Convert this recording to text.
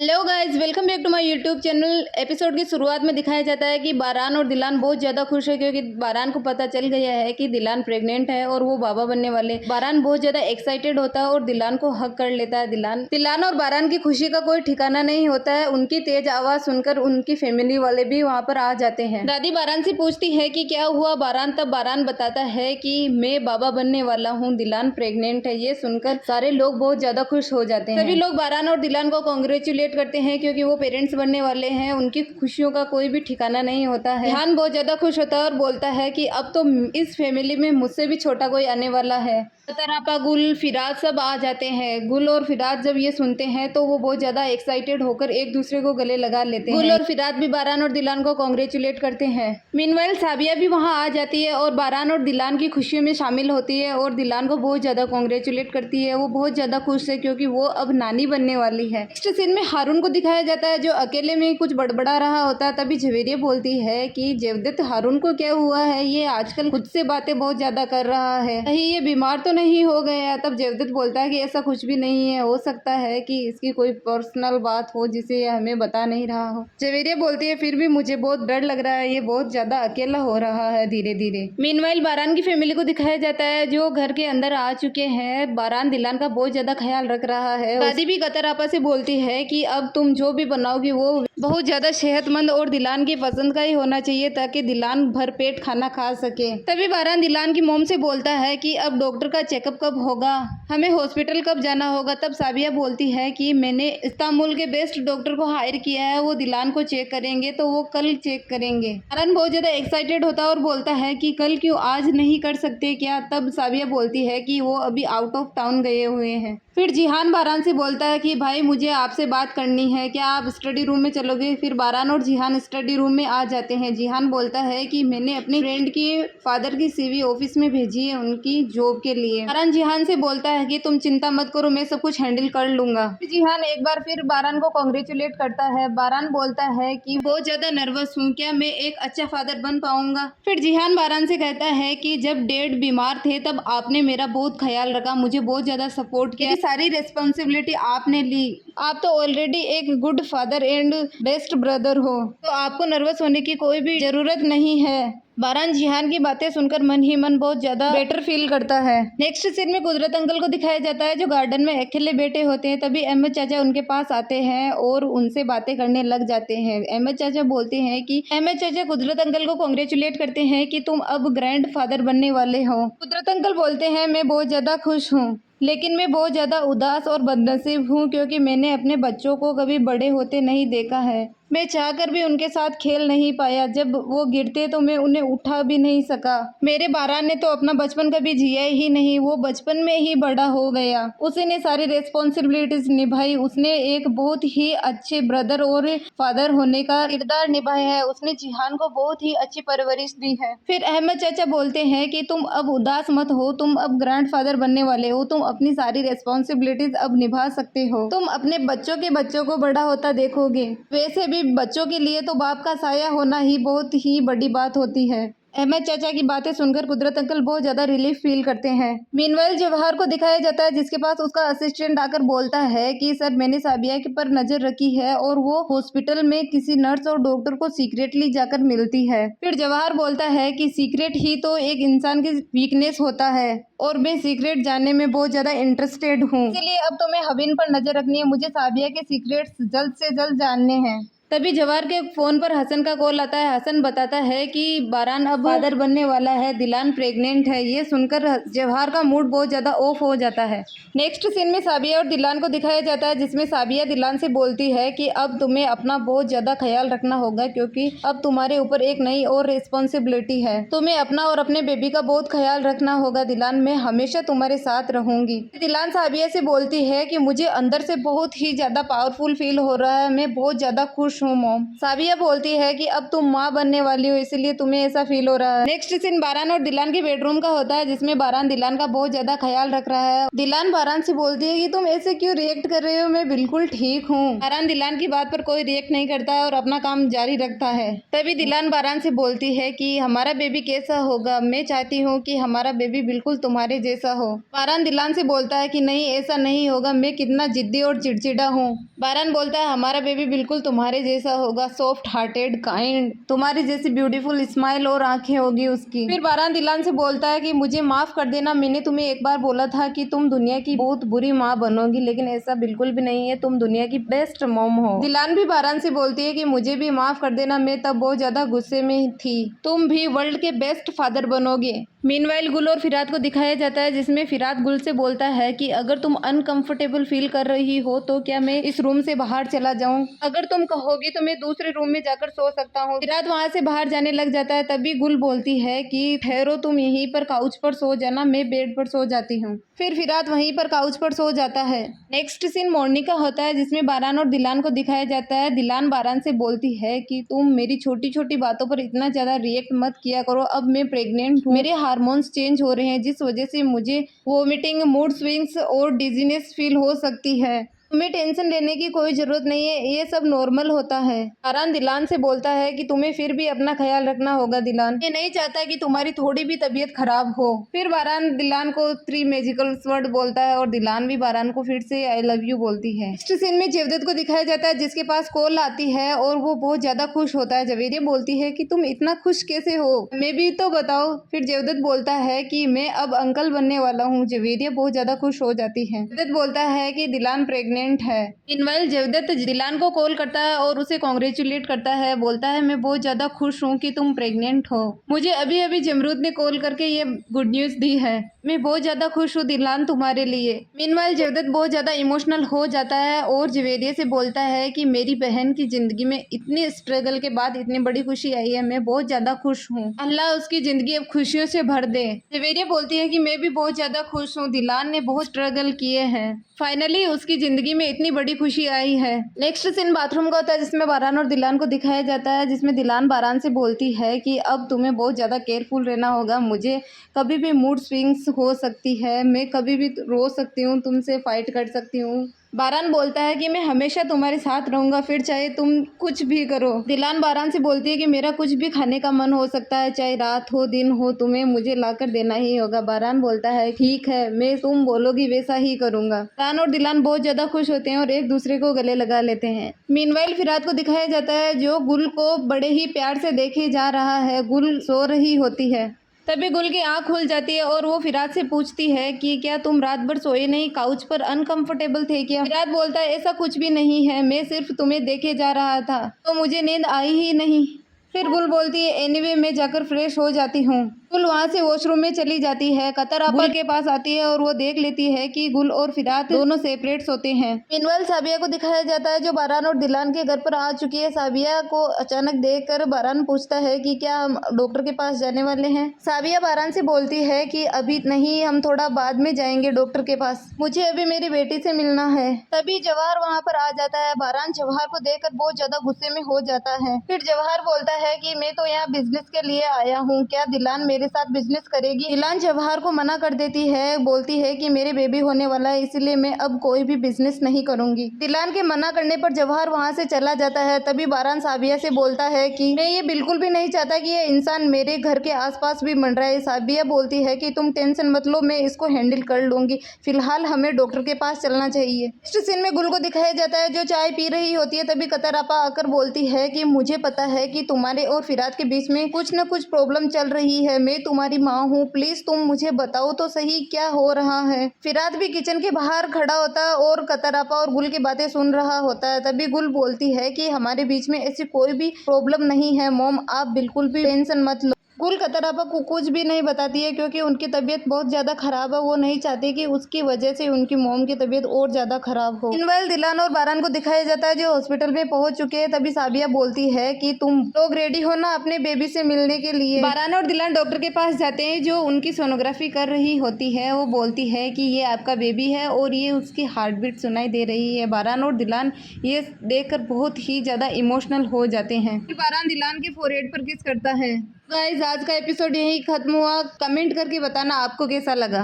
Hello guys, welcome back to my YouTube channel. Episode की शुरुआत में दिखाया जाता है कि बारान और दिलान बहुत ज़्यादा खुश है क्योंकि बारान को पता चल गया है कि दिलान प्रेग्नेंट है और वो बाबा बनने वाले। बारान बहुत ज़्यादा एक्साइटेड होता है और दिलान को हक कर लेता है। दिलान और बारान की खुशी का कोई ठिकाना नहीं होता है। उनकी तेज आवाज़ सुनकर उनकी फैमिली वाले भी वहाँ पर आ जाते हैं। दादी बारान से पूछती है कि क्या हुआ बारान, तब बारान बताता है कि मैं बाबा बनने वाला हूँ, दिलान प्रेग्नेंट है। ये सुनकर सारे लोग बहुत ज़्यादा खुश हो जाते हैं। सभी लोग बारान और दिलान को कॉन्ग्रेचुलेट करते हैं क्योंकि वो पेरेंट्स बनने वाले हैं। उनकी खुशियों का कोई भी ठिकाना नहीं होता है। ध्यान बहुत ज्यादा खुश होता है और बोलता है कि अब तो इस फैमिली में मुझसे भी छोटा कोई आने वाला है। तरापा, गुल, फिराज सब आ जाते हैं। गुल और फिराज जब ये सुनते हैं तो वो बहुत ज्यादा एक्साइटेड होकर एक दूसरे को गले लगा लेते हैं। गुल और फिराज भी बारान और दिलान को कॉन्ग्रेचुलेट करते हैं। मीनवाइल साबिया भी वहाँ आ जाती है और बारान और दिलान की खुशियों में शामिल होती है और दिलान को बहुत ज्यादा कॉन्ग्रेचुलेट करती है। वो बहुत ज्यादा खुश है क्योंकि वो अब नानी बनने वाली है। नेक्स्ट सीन में हारून को दिखाया जाता है जो अकेले में कुछ बड़बड़ा रहा होता है। तभी झवेरिया बोलती है कि जेवदत्त, हारून को क्या हुआ है? ये आजकल खुद से बातें बहुत ज्यादा कर रहा है, कहीं ये बीमार तो नहीं हो गया? तब जेवदत्त बोलता है कि ऐसा कुछ भी नहीं है, हो सकता है कि इसकी कोई पर्सनल बात हो जिसे ये हमें बता नहीं रहा हो। झवेरिया बोलती है फिर भी मुझे बहुत डर लग रहा है, ये बहुत ज्यादा अकेला हो रहा है धीरे धीरे। मीनवाइल बारान की फैमिली को दिखाया जाता है जो घर के अंदर आ चुके हैं। बारान दिलान का बहुत ज्यादा ख्याल रख रहा है। दादी भी कतर आपा से बोलती है कि अब तुम जो भी बनाओगी वो बहुत ज्यादा सेहतमंद और दिलान की पसंद का ही होना चाहिए ताकि दिलान भरपेट खाना खा सके। तभी बारान दिलान की मोम से बोलता है कि अब डॉक्टर का चेकअप कब होगा, हमें हॉस्पिटल कब जाना होगा। तब साबिया बोलती है कि मैंने इस्तांबुल के बेस्ट डॉक्टर को हायर किया है, वो दिलान को चेक करेंगे, तो वो कल चेक करेंगे। बारान बहुत ज्यादा एक्साइटेड होता है और बोलता है कि कल क्यों, आज नहीं कर सकते क्या? तब साबिया बोलती है कि वो अभी आउट ऑफ टाउन गए हुए हैं। फिर जिहान बारान से बोलता है कि भाई मुझे आपसे बात करनी है, क्या आप स्टडी रूम में चलोगे? फिर बारान और जिहान स्टडी रूम में आ जाते हैं। जिहान बोलता है कि मैंने अपने फ्रेंड की फादर की सीवी ऑफिस में भेजी है उनकी जॉब के लिए। बारान जिहान से बोलता है कि तुम चिंता मत करो, मैं सब कुछ हैंडल कर लूंगा। जिहान एक बार फिर बारान को कॉन्ग्रेचुलेट करता है। बारान बोलता है कि बहुत ज्यादा नर्वस हूँ, क्या मैं एक अच्छा फादर बन पाऊंगा? फिर जिहान बारान से कहता है कि जब डैड बीमार थे तब आपने मेरा बहुत ख्याल रखा, मुझे बहुत ज्यादा सपोर्ट किया, सारी रिस्पॉन्सिबिलिटी आपने ली। आप तो ऑलरेडी एक good father and best brother हो, तो आपको नर्वस होने की कोई भी जरूरत नहीं है। बारान जिहान की बातें सुनकर मन ही मन बहुत ज्यादा बेटर फील करता है। नेक्स्ट सीन में कुदरत अंकल को दिखाया जाता है जो गार्डन में अकेले बैठे होते हैं। तभी अहमद चाचा उनके पास आते हैं और उनसे बातें करने लग जाते हैं। अहमद चाचा बोलते हैं कि अहमद चाचा कुदरत अंकल को कॉन्ग्रेचुलेट करते हैं कि तुम अब ग्रैंड फादर बनने वाले हो। कुदरत अंकल बोलते हैं मैं बहुत ज्यादा खुश हूँ, लेकिन मैं बहुत ज़्यादा उदास और बदनसीब हूँ क्योंकि मैंने अपने बच्चों को कभी बड़े होते नहीं देखा है। मैं चाहकर भी उनके साथ खेल नहीं पाया, जब वो गिरते तो मैं उन्हें उठा भी नहीं सका। मेरे बारान ने तो अपना बचपन कभी जिया ही नहीं, वो बचपन में ही बड़ा हो गया। उसने सारी रेस्पॉन्सिबिलिटीज निभाई, उसने एक बहुत ही अच्छे ब्रदर और फादर होने का किरदार निभाया है, उसने जिहान को बहुत ही अच्छी परवरिश दी है। फिर अहमद चाचा बोलते हैं कि तुम अब उदास मत हो, तुम अब ग्रैंडफादर बनने वाले हो, तुम अपनी सारी रेस्पॉन्सिबिलिटीज अब निभा सकते हो, तुम अपने बच्चों को बड़ा होता देखोगे। वैसे भी बच्चों के लिए तो बाप का साया होना ही बहुत ही बड़ी बात होती है। अहमद चाचा की बातें सुनकर कुदरत अंकल बहुत ज्यादा रिलीफ फील करते हैं। मीनवाइल जवाहर को दिखाया जाता है जिसके पास उसका असिस्टेंट आकर बोलता है कि सर मैंने साबिया के पर नजर रखी है और वो हॉस्पिटल में किसी नर्स और डॉक्टर को सीक्रेटली जाकर मिलती है। फिर जवाहर बोलता है कि सीक्रेट ही तो एक इंसान की वीकनेस होता है और मैं सीक्रेट जानने में बहुत ज्यादा इंटरेस्टेड हूँ, इसलिए अब तो मैं हवीन पर नजर रखनी है, मुझे साबिया के सीक्रेट्स जल्द से जल्द जानने हैं। तभी जवाहर के फोन पर हसन का कॉल आता है। हसन बताता है कि बारान अब फादर बनने वाला है, दिलान प्रेग्नेंट है। ये सुनकर जवाहर का मूड बहुत ज्यादा ऑफ हो जाता है। नेक्स्ट सीन में साबिया और दिलान को दिखाया जाता है जिसमें साबिया दिलान से बोलती है कि अब तुम्हें अपना बहुत ज्यादा ख्याल रखना होगा क्योंकि अब तुम्हारे ऊपर एक नई और रिस्पॉन्सिबिलिटी है, तुम्हें अपना और अपने बेबी का बहुत ख्याल रखना होगा। दिलान, मैं हमेशा तुम्हारे साथ रहूंगी। दिलान साबिया से बोलती है कि मुझे अंदर से बहुत ही ज्यादा पावरफुल फील हो रहा है, मैं बहुत ज्यादा खुश खुश हूँ मॉम। साबिया बोलती है कि अब तुम माँ बनने वाली हो इसलिए तुम्हें ऐसा फील हो रहा है। नेक्स्ट सीन बारान और दिलान के बेडरूम का होता है, जिसमें बारान दिलान का बहुत ज्यादा ख्याल रख रहा है। दिलान बारान से बोलती है कि तुम ऐसे क्यों रिएक्ट कर रहे हो, मैं बिल्कुल ठीक हूँ। बारान दिलान की बात पर कोई रिएक्ट नहीं करता है और अपना काम जारी रखता है। तभी दिलान बारान से बोलती है कि हमारा बेबी कैसा होगा, मैं चाहती हूँ कि हमारा बेबी बिल्कुल तुम्हारे जैसा हो। बारान दिलान से बोलता है कि नहीं ऐसा नहीं होगा, मैं कितना जिद्दी और चिड़चिड़ा हूँ। बारान बोलता है हमारा बेबी बिल्कुल तुम्हारे जैसा होगा, सॉफ्ट हार्टेड, काइंड, तुम्हारी जैसी ब्यूटीफुल स्माइल और आंखें होगी उसकी। फिर बारान दिलान से बोलता है कि मुझे माफ कर देना, मैंने तुम्हें एक बार बोला था कि तुम दुनिया की बहुत बुरी माँ बनोगी, लेकिन ऐसा बिल्कुल भी नहीं है, तुम दुनिया की बेस्ट मॉम हो। दिलान भी बारान से बोलती है कि मुझे भी माफ कर देना, मैं तब बहुत ज्यादा गुस्से में थी, तुम भी वर्ल्ड के बेस्ट फादर बनोगे। मीनवाइल गुल और फिरात को दिखाया जाता है, जिसमें फिरात गुल से बोलता है कि अगर तुम अनकंफर्टेबल फील कर रही हो तो क्या मैं इस रूम से बाहर चला जाऊं? अगर तुम कहोगी तो मैं दूसरे रूम में जाकर सो सकता हूं। फिरात वहां से बाहर जाने लग जाता है, तभी गुल बोलती है कि ठहरो, तुम यहीं पर काउच पर सो जाना, मैं बेड पर सो जाती हूँ। फिर फिरात वहीं पर काउच पर सो जाता है। नेक्स्ट सीन मॉर्निंग का होता है, जिसमें बारान और दिलान को दिखाया जाता है। दिलान बारान से बोलती है कि तुम मेरी छोटी छोटी बातों पर इतना ज्यादा रिएक्ट मत किया करो, अब मैं प्रेग्नेंट हूँ, मेरे हार्मोन्स चेंज हो रहे हैं, जिस वजह से मुझे वोमिटिंग, मूड स्विंग्स और डिजीनेस फील हो सकती है। तुम्हें टेंशन लेने की कोई जरूरत नहीं है, ये सब नॉर्मल होता है। बारान दिलान से बोलता है कि तुम्हें फिर भी अपना ख्याल रखना होगा दिलान, ये नहीं चाहता कि तुम्हारी थोड़ी भी तबीयत खराब हो। फिर बारान दिलान को 3 मैजिकल वर्ड बोलता है और दिलान भी बारान को फिर से आई लव यू बोलती है। नेक्स्ट सीन में जवेद को दिखाया जाता है, जिसके पास कॉल आती है और वो बहुत ज्यादा खुश होता है। जवेदिया बोलती है कि तुम इतना खुश कैसे हो, मैं भी तो बताओ। फिर जवेद बोलता है कि मैं अब अंकल बनने वाला हूँ। जवेदिया बहुत ज्यादा खुश हो जाती है। जवेद बोलता है कि दिलान प्रेग्नेंट है। इनवाइल जवेद दिलान को कॉल करता है और उसे कॉन्ग्रेचुलेट करता है, बोलता है मैं बहुत ज्यादा खुश हूँ कि तुम प्रेग्नेंट हो, मुझे अभी अभी जमरूद ने कॉल करके ये गुड न्यूज दी है, मैं बहुत ज्यादा खुश हूँ दिलान तुम्हारे लिए। मीनवाइल जवेद बहुत ज्यादा इमोशनल हो जाता है और जवेदिया से बोलता है कि मेरी बहन की जिंदगी में इतने स्ट्रगल के बाद इतनी बड़ी खुशी आई है, मैं बहुत ज्यादा खुश हूँ, अल्लाह उसकी जिंदगी अब खुशियों से भर दे। जवेदिया बोलती है कि मैं भी बहुत ज्यादा खुश हूँ, दिलान ने बहुत स्ट्रगल किए हैं, फाइनली उसकी जिंदगी में इतनी बड़ी खुशी आई है। नेक्स्ट सीन बाथरूम का होता है, जिसमें बारान और दिलान को दिखाया जाता है, जिसमें दिलान बारान से बोलती है कि अब तुम्हें बहुत ज़्यादा केयरफुल रहना होगा, मुझे कभी भी मूड स्विंग्स हो सकती है, मैं कभी भी रो सकती हूँ, तुमसे फाइट कर सकती हूँ। बारान बोलता है कि मैं हमेशा तुम्हारे साथ रहूंगा, फिर चाहे तुम कुछ भी करो। दिलान बारान से बोलती है कि मेरा कुछ भी खाने का मन हो सकता है, चाहे रात हो दिन हो, तुम्हें मुझे लाकर देना ही होगा। बारान बोलता है ठीक है, मैं तुम बोलोगी वैसा ही करूंगा। बारान और दिलान बहुत ज्यादा खुश होते हैं और एक दूसरे को गले लगा लेते हैं। मीनवाइल फिरात को दिखाया जाता है, जो गुल को बड़े ही प्यार से देखे जा रहा है। गुल सो रही होती है, तभी गुल की आंख खुल जाती है और वो फिरात से पूछती है कि क्या तुम रात भर सोए नहीं, काउच पर अनकंफर्टेबल थे क्या? फिरात बोलता है ऐसा कुछ भी नहीं है, मैं सिर्फ तुम्हें देखे जा रहा था तो मुझे नींद आई ही नहीं। फिर गुल बोलती है एनीवे मैं जाकर फ्रेश हो जाती हूँ। गुल वहाँ से वॉशरूम में चली जाती है। कतर आपा के पास आती है और वो देख लेती है कि गुल और फिरात दोनों सेपरेट सोते हैं। मीनवाइल साबिया को दिखाया जाता है, जो बारान और दिलान के घर पर आ चुकी है। साबिया को अचानक देखकर बारान पूछता है कि क्या हम डॉक्टर के पास जाने वाले हैं? साबिया बारान से बोलती है कि अभी नहीं, हम थोड़ा बाद में जाएंगे डॉक्टर के पास, मुझे अभी मेरी बेटी से मिलना है। तभी जवाहर वहाँ पर आ जाता है। बारान जवाहर को देखकर बहुत ज्यादा गुस्से में हो जाता है। फिर जवाहर बोलता है कि मैं तो यहाँ बिजनेस के लिए आया हूँ, क्या दिलान मेरे साथ बिजनेस करेगी? दिलान जवाहर को मना कर देती है, बोलती है कि मेरे बेबी होने वाला है, इसलिए मैं अब कोई भी बिजनेस नहीं करूंगी। दिलान के मना करने पर जवाहर वहाँ से चला जाता है। तभी बारान साबिया से बोलता है कि मैं ये बिल्कुल भी नहीं चाहता कि ये इंसान मेरे घर के आसपास भी मंड रहा है। साबिया बोलती है कि तुम टेंशन मत लो, मैं इसको हैंडल कर लूंगी, फिलहाल हमें डॉक्टर के पास चलना चाहिए। नेक्स्ट सीन में गुल को दिखाया जाता है, जो चाय पी रही होती है। तभी कतर आपा आकर बोलती है कि मुझे पता है कि तुम्हारे और फिरात के बीच में कुछ न कुछ प्रॉब्लम चल रही है, मैं तुम्हारी माँ हूँ, प्लीज तुम मुझे बताओ तो सही क्या हो रहा है। फिरात भी किचन के बाहर खड़ा होता है और कतर आपा और गुल की बातें सुन रहा होता है। तभी गुल बोलती है कि हमारे बीच में ऐसी कोई भी प्रॉब्लम नहीं है मॉम, आप बिल्कुल भी टेंशन मत लो। कुल खतरापा को कुछ भी नहीं बताती है क्योंकि उनकी तबीयत बहुत ज़्यादा ख़राब है। वो नहीं चाहती कि उसकी वजह से उनकी मॉम की तबीयत और ज़्यादा ख़राब हो। मीनवाइल दिलान और बारान को दिखाया जाता है जो हॉस्पिटल में पहुंच चुके हैं। तभी साबिया बोलती है कि तुम लोग रेडी हो ना अपने बेबी से मिलने के लिए। बारान और दिलान डॉक्टर के पास जाते हैं जो उनकी सोनोग्राफी कर रही होती है। वो बोलती है कि ये आपका बेबी है और ये उसकी हार्ट बीट सुनाई दे रही है। बारान और दिलान ये देखकर बहुत ही ज़्यादा इमोशनल हो जाते हैं। फिर बारान दिलान के फोरहेड पर किस करता है। गाइस आज का एपिसोड यही खत्म हुआ। कमेंट करके बताना आपको कैसा लगा।